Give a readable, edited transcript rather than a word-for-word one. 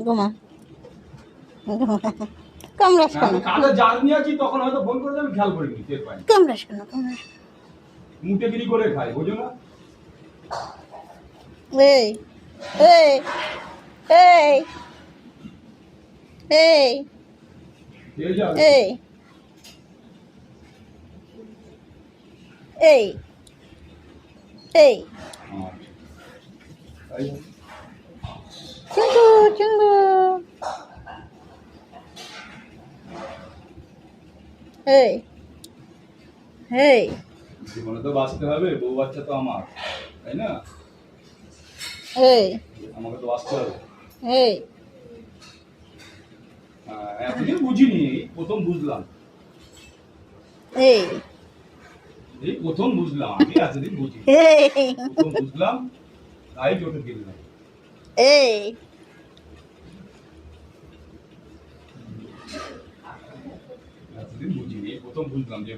ঘুমা কামড়াস কেন? কাজে জার্নি আছি তখন হয়তো ফোন করে আমি খেয়াল করিনি, টের পাই। কামড়াস কেন? কামড়াস মুটেগিরি করে খাই, বোঝো না? এই এই এই এই খেয়ে যাবে। এই এই এই তাই চিঙ্গু চিঙ্গু এই এই জীবনে তো বাঁচতে হবে, বউ বাচ্চা তো আমার, তাই না? এই আমাকে তো বাঁচতে হবে। এই এতদিন বুঝিনি, এই প্রথম বুঝলাম। এই এই প্রথম বুঝলাম, আমি এতদিন বুঝি এই প্রথম বুঝলাম, তাই চোখে গেলাম। এই এতদিন বুঝিনি, এই প্রথম বুঝলাম যে